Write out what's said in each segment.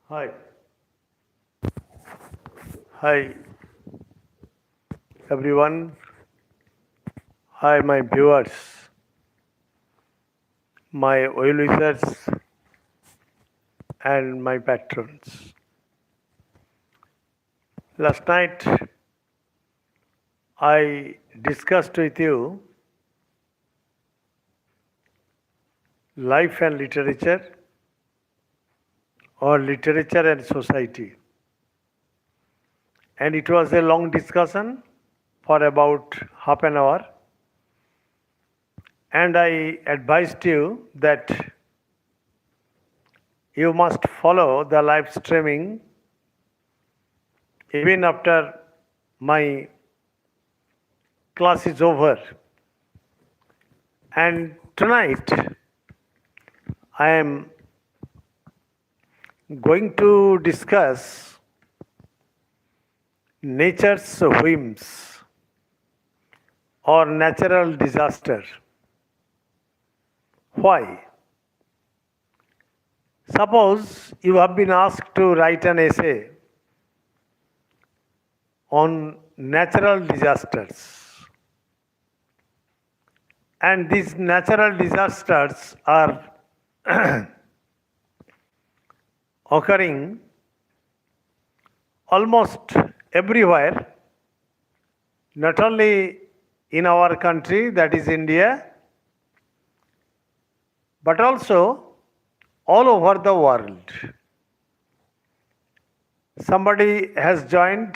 Hi, hi everyone. Hi, my viewers, my well wishers, and my patrons. Last night I discussed with you life and literature or literature and society, and it was a long discussion for about half an hour. And I advised you that you must follow the live streaming even after my class is over. And tonight I am going to discuss nature's whims or natural disaster. Why? Suppose you have been asked to write an essay on natural disasters, and these natural disasters are occurring almost everywhere, not only in our country, that is India, but also all over the world. Somebody has joined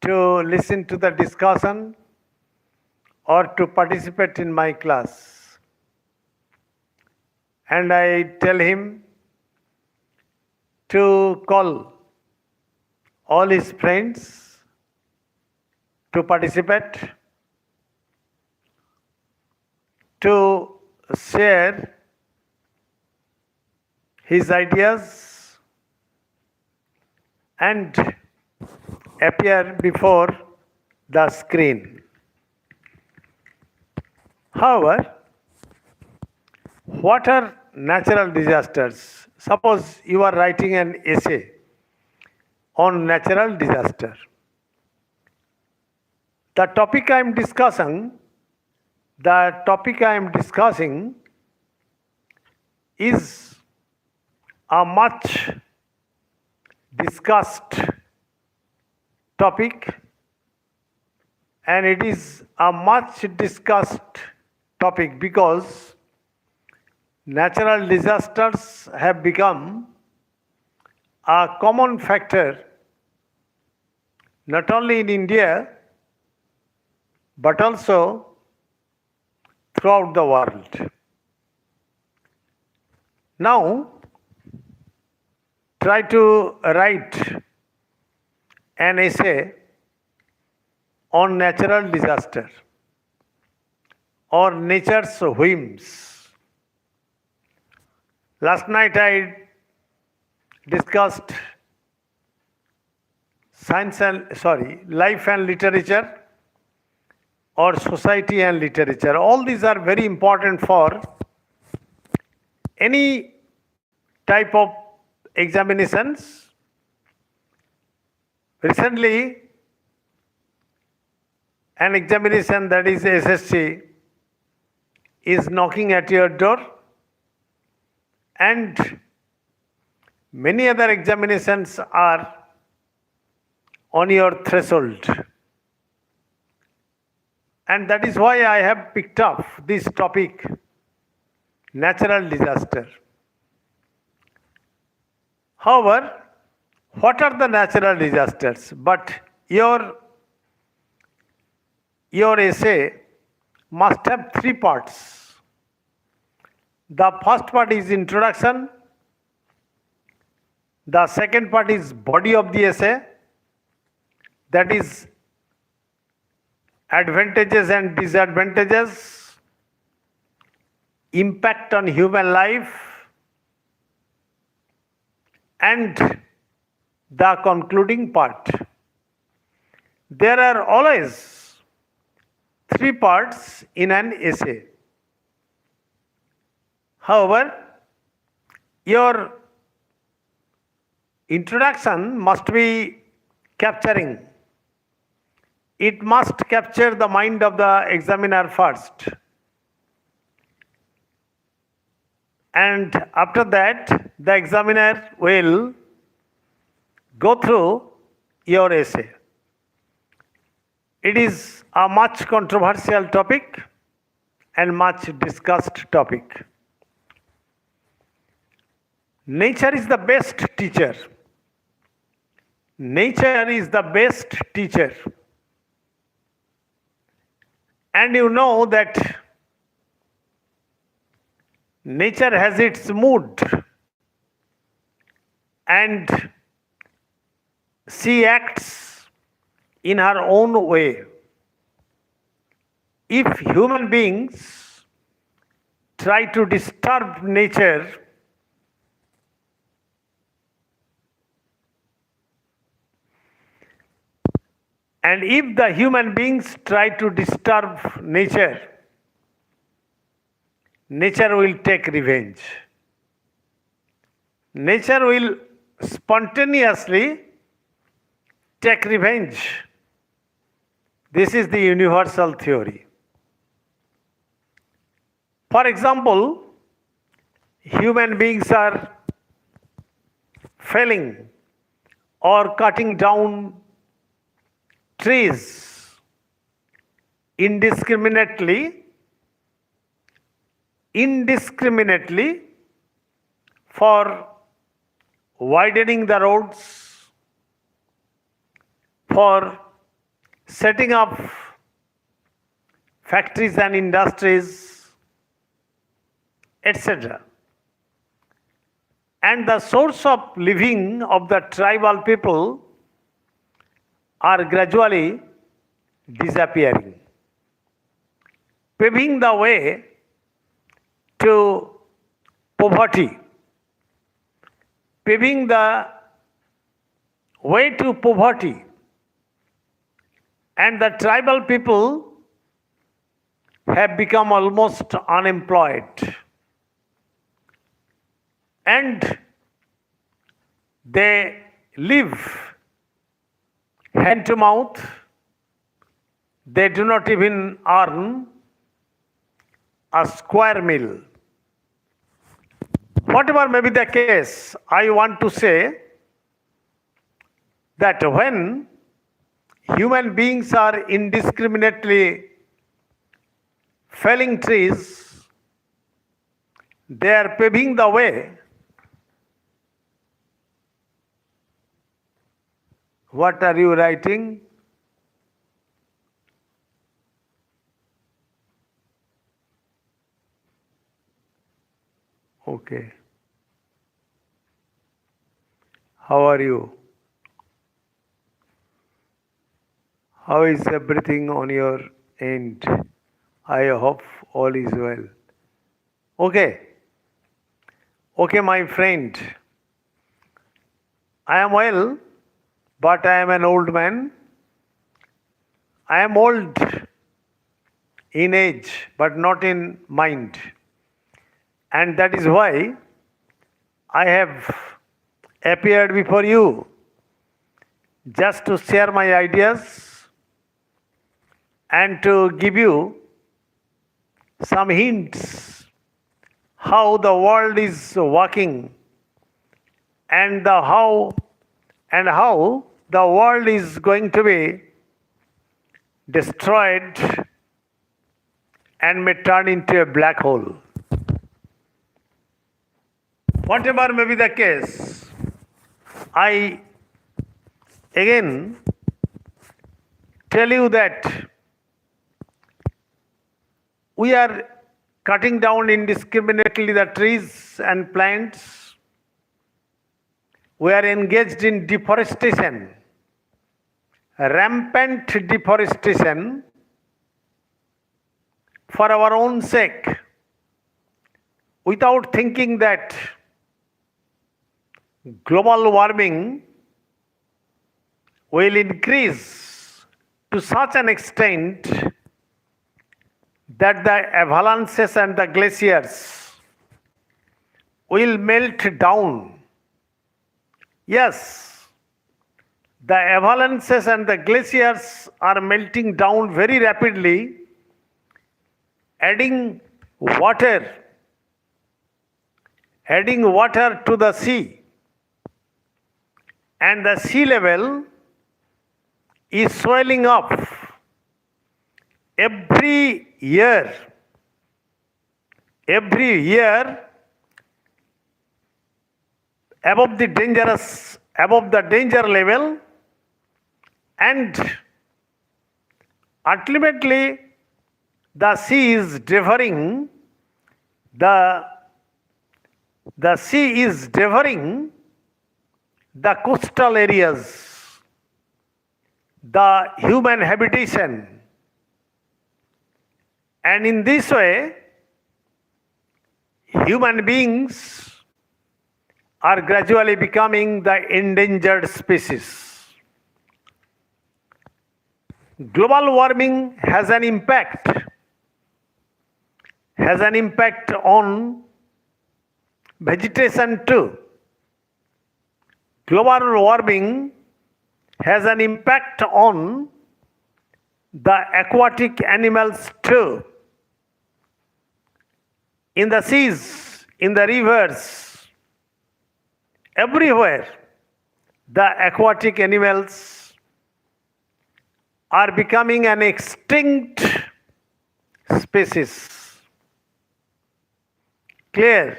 to listen to the discussion or to participate in my class. And I tell him to call all his friends to participate, to share his ideas and appear before the screen. However, what are natural disasters? Suppose you are writing an essay on natural disaster. The topic I am discussing, the topic I am discussing is a much discussed topic, and it is a much discussed topic because natural disasters have become a common factor not only in India but also throughout the world. Now, try to write an essay on natural disaster or nature's whims. Last night I discussed life and literature or society and literature. All these are very important for any type of examinations. Recently, an examination, that is SSC, is knocking at your door, and many other examinations are on your threshold. And that is why I have picked up this topic, natural disaster. However, what are the natural disasters? But your essay must have three parts. The first part is introduction. The second part is body of the essay, that is advantages and disadvantages, impact on human life, and the concluding part. There are always three parts in an essay. However, your introduction must be capturing. It must capture the mind of the examiner first. And after that, the examiner will go through your essay. It is a much controversial topic and much discussed topic. Nature is the best teacher. Nature is the best teacher. And you know that nature has its mood and she acts in her own way. If human beings try to disturb nature, and if the human beings try to disturb nature, nature will take revenge. Nature will spontaneously take revenge. This is the universal theory. For example, human beings are felling or cutting down trees indiscriminately for widening the roads, for setting up factories and industries, etc. And the source of living of the tribal people are gradually disappearing, paving the way to poverty. Paving the way to poverty. And the tribal people have become almost unemployed. And they live hand to mouth. They do not even earn a square meal. Whatever may be the case, I want to say that when human beings are indiscriminately felling trees, they are paving the way. What are you writing? Okay. How are you? How is everything on your end? I hope all is well. Okay. Okay, my friend. I am well, but I am an old man. I am old in age, but not in mind. And that is why I have appeared before you just to share my ideas and to give you some hints how the world is working and how the world is going to be destroyed and may turn into a black hole. Whatever may be the case, I again tell you that we are cutting down indiscriminately the trees and plants. We are engaged in deforestation, rampant deforestation for our own sake, without thinking that global warming will increase to such an extent that the avalanches and the glaciers will melt down Yes, the avalanches and the glaciers are melting down very rapidly, adding water, adding water to the sea. And the sea level is swelling up every year. Every year above the danger level, and ultimately the sea is devouring the sea is devouring the coastal areas, the human habitation, and in this way human beings are gradually becoming the endangered species. Global warming has an impact on vegetation too. Global warming has an impact on the aquatic animals too. In the seas, in the rivers, everywhere, the aquatic animals are becoming an extinct species. Clear?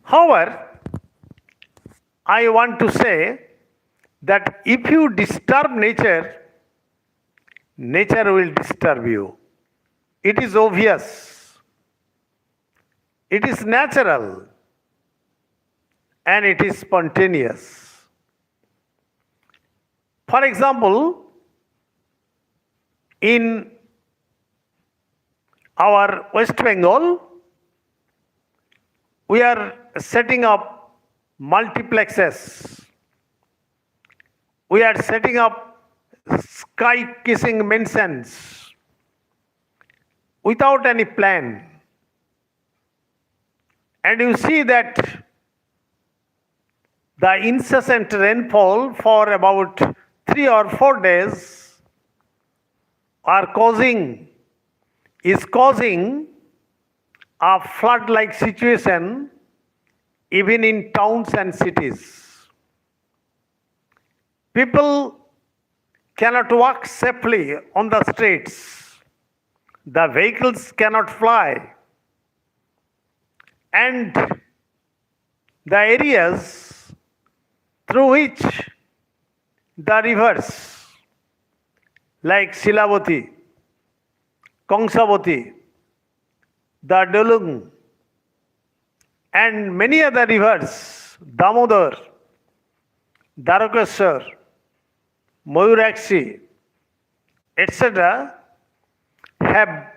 However, I want to say that if you disturb nature, nature will disturb you. It is obvious. It is natural. And it is spontaneous. For example, in our West Bengal, we are setting up multiplexes. We are setting up sky-kissing mansions without any plan. And you see that the incessant rainfall for about 3 or 4 days is causing a flood-like situation even in towns and cities. People cannot walk safely on the streets. The vehicles cannot fly. And the areas through which the rivers like Shilavati, Kongsavati, the Dolung, and many other rivers, Damodar, Darakeshwar, Mayurakshi, etc., have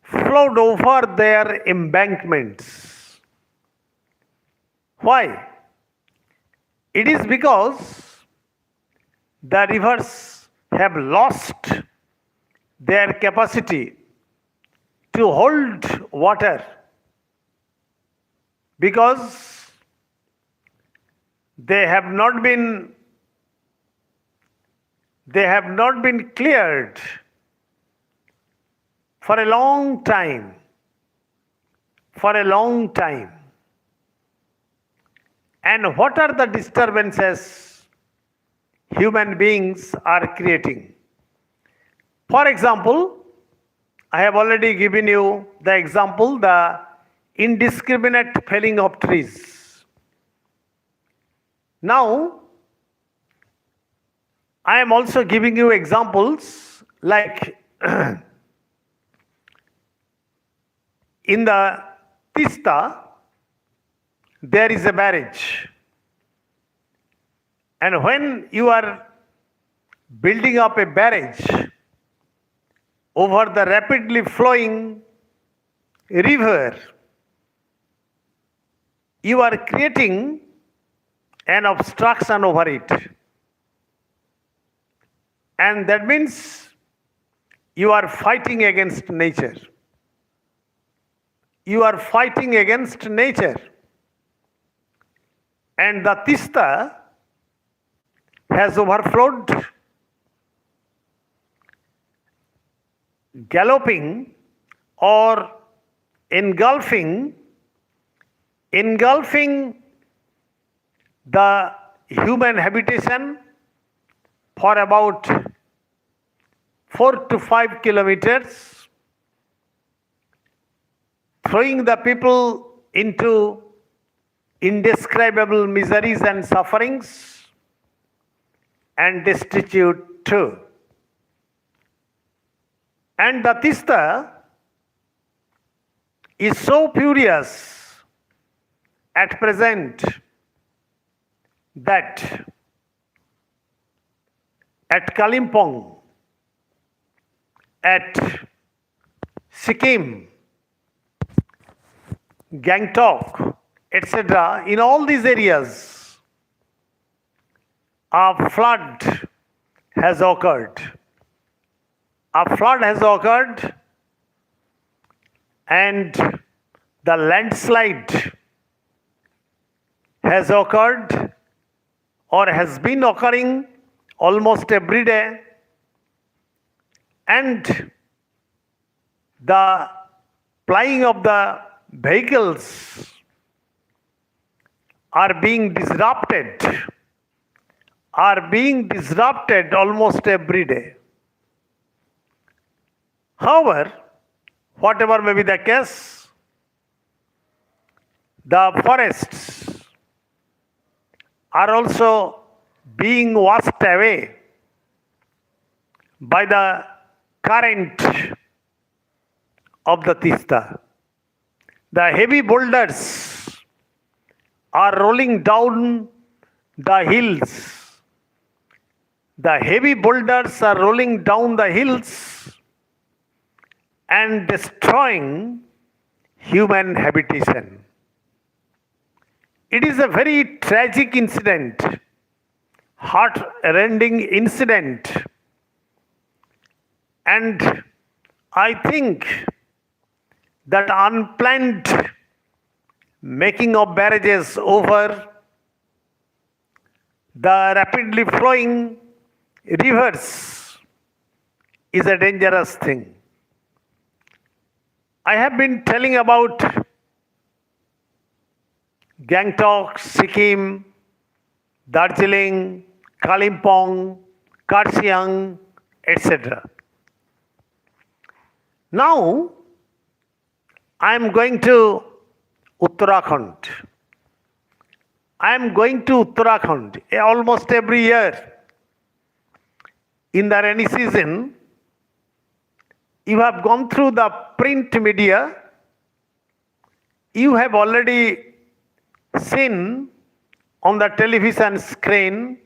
flowed over their embankments. Why? It is because the rivers have lost their capacity to hold water because they have not been cleared for a long time. And what are the disturbances human beings are creating? For example, I have already given you the example, the indiscriminate felling of trees. Now, I am also giving you examples like in the Tista, there is a barrage. And when you are building up a barrage over the rapidly flowing river, you are creating an obstruction over it. And that means you are fighting against nature. You are fighting against nature. and the Tista has overflowed, galloping or engulfing the human habitation for about 4 to 5 kilometers, throwing the people into indescribable miseries and sufferings, and destitute too. And the Tista is so furious at present that at Kalimpong, at Sikkim, Gangtok, etc., in all these areas, a flood has occurred. A flood has occurred, and the landslide has occurred or has been occurring almost every day, and the plying of the vehicles are being disrupted almost every day. However, whatever may be the case, the forests are also being washed away by the current of the Tista. The heavy boulders are rolling down the hills. The heavy boulders are rolling down the hills and destroying human habitation. It is a very tragic incident, heart-rending incident, and I think that unplanned making of barrages over the rapidly flowing rivers is a dangerous thing. I have been telling about Gangtok, Sikkim, Darjeeling, Kalimpong, Karsiang, etc. Now, I am going to Uttarakhand. I am going to Uttarakhand almost every year. In the rainy season, you have gone through the print media. You have already seen on the television screen.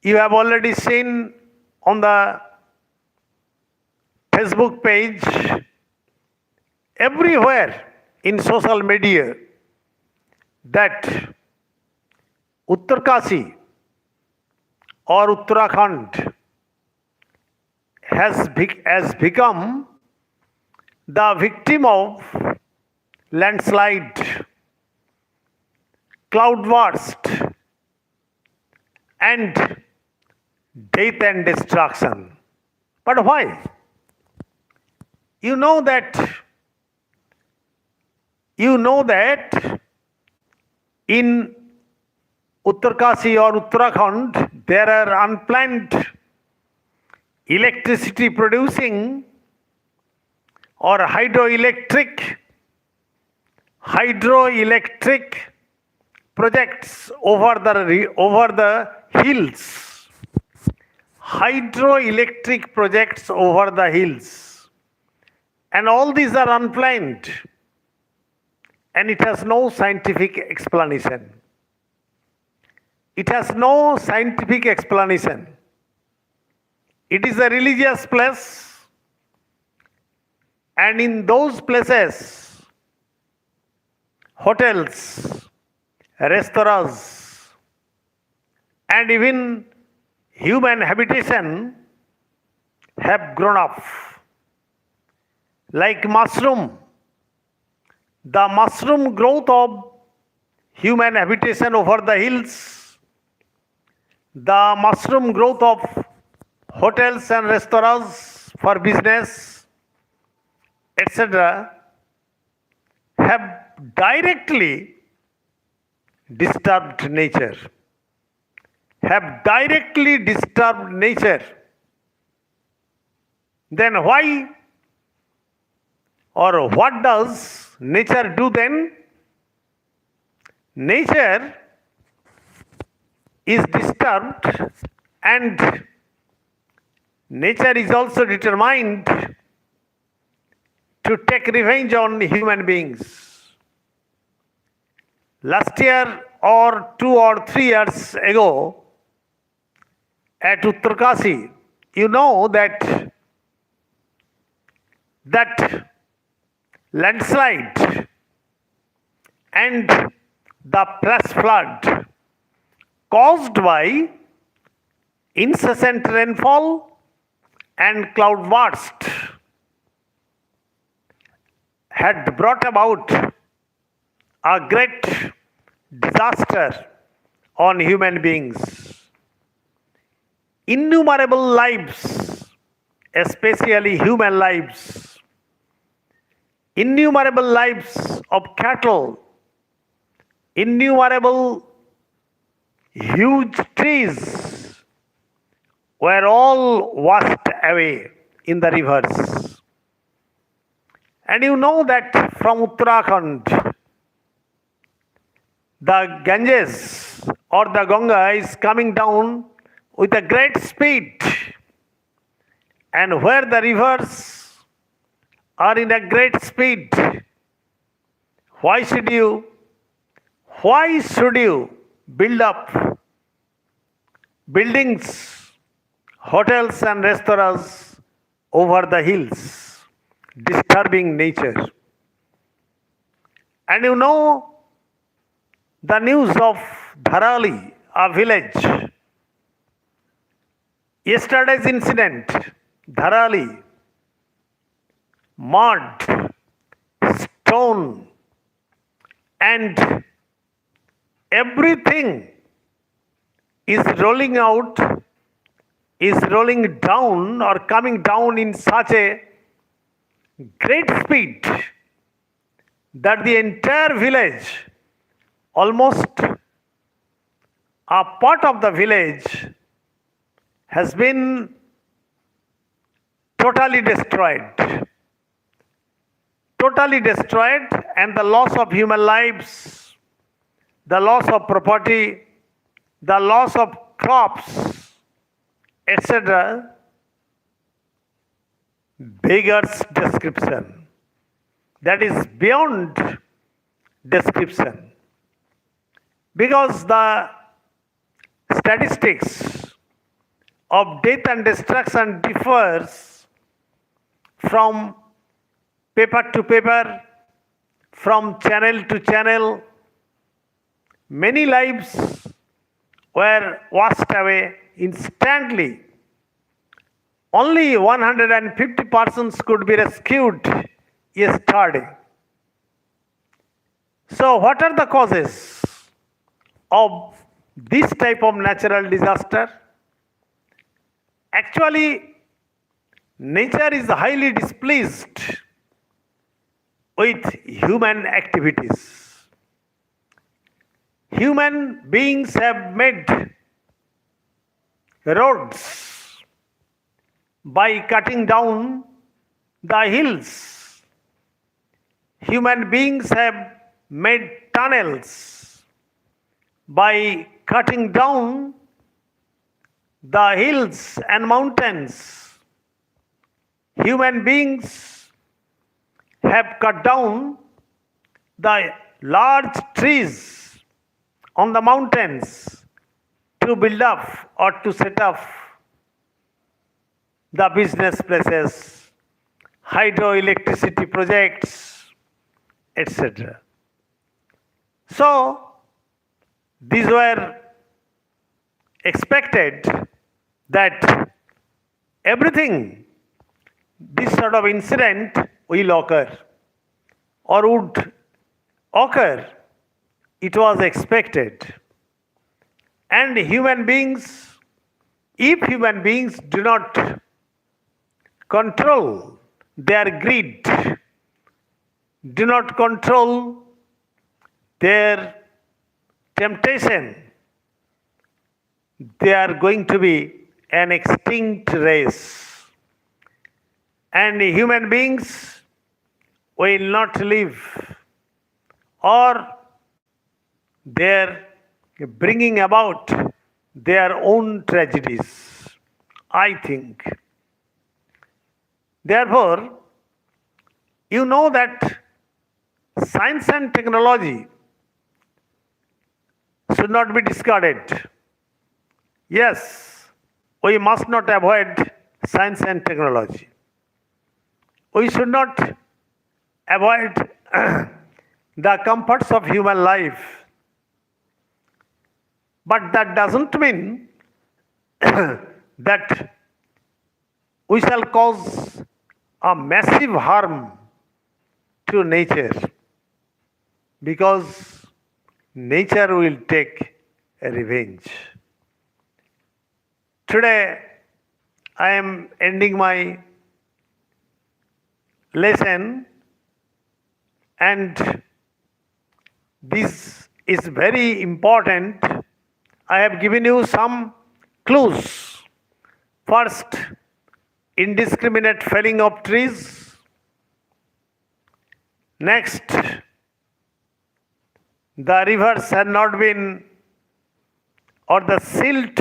You have already seen on the Facebook page, everywhere in social media, that Uttarkasi or Uttarakhand has become the victim of landslide, cloudburst, and death and destruction. But why? You know that in Uttarkasi or Uttarakhand there are unplanned electricity producing or hydroelectric projects over the hills. Hydroelectric projects over the hills. And all these are unplanned. And it has no scientific explanation. It has no scientific explanation. It is a religious place, and in those places, hotels, restaurants, and even human habitation have grown up. Like mushroom, the mushroom growth of human habitation over the hills, the mushroom growth of hotels and restaurants for business, etc., have directly disturbed nature. Have directly disturbed nature. Then why or what does nature do then? Nature is disturbed and nature is also determined to take revenge on human beings. Last year or 2 or 3 years ago at Uttarkasi, you know that landslide and the flash flood caused by incessant rainfall and cloud burst had brought about a great disaster on human beings. Innumerable lives, especially human lives, innumerable lives of cattle, innumerable huge trees were all washed away in the rivers. And you know that from Uttarakhand, the Ganges or the Ganga is coming down with a great speed. And where the rivers are in a great speed, why should you build up buildings, hotels and restaurants over the hills, disturbing nature? And you know the news of Dharali, a village. Yesterday's incident, Dharali, mud, stone, and everything is rolling down or coming down in such a great speed that the entire village, almost a part of the village, has been totally destroyed. Totally destroyed, and the loss of human lives, the loss of property, the loss of crops, etc., beggars description. That is beyond description. Because the statistics of death and destruction differs from paper to paper, from channel to channel. Many lives were washed away instantly. Only 150 persons could be rescued yesterday. So, what are the causes of this type of natural disaster? Actually, nature is highly displeased with human activities. Human beings have made roads by cutting down the hills. Human beings have made tunnels by cutting down the hills and mountains. Human beings have cut down the large trees on the mountains to build up or to set up the business places, hydroelectricity projects, etc. So, these were expected that everything, this sort of incident will occur or would occur It was expected. And human beings, if human beings do not control their greed, do not control their temptation, they are going to be an extinct race. And human beings will not live, or they're bringing about their own tragedies, I think. Therefore, you know that science and technology should not be discarded. Yes, we must not avoid science and technology. We should not avoid the comforts of human life. But that doesn't mean that we shall cause a massive harm to nature, because nature will take a revenge. Today, I am ending my lesson, and this is very important. I have given you some clues. First, indiscriminate felling of trees. Next, the rivers have not been, or the silt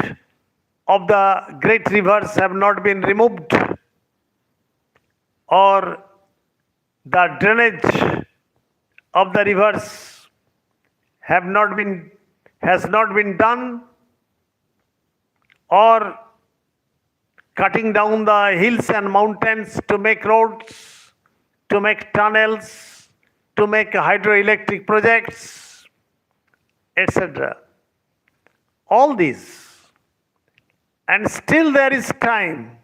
of the great rivers have not been removed, or the drainage of the rivers has not been done, or cutting down the hills and mountains to make roads, to make tunnels, to make hydroelectric projects, etc. All these. And still there is time.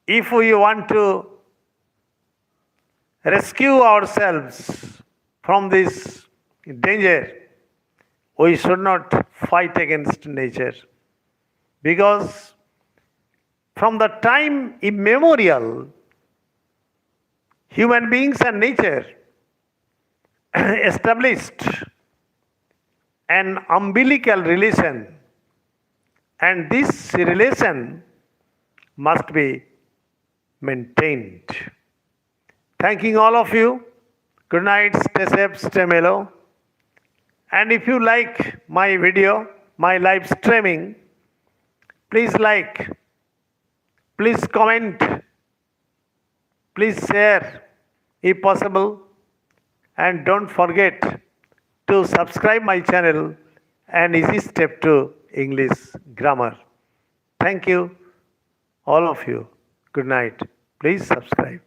If we want to rescue ourselves from this danger, we should not fight against nature. Because from the time immemorial, human beings and nature established an umbilical relation, and this relation must be maintained. Thanking all of you. Good night, stay safe, stay mellow. And if you like my video, my live streaming, please like, please comment, please share if possible, and don't forget to subscribe my channel, An Easy Step to English Grammar. Thank you, all of you. Good night. Please subscribe.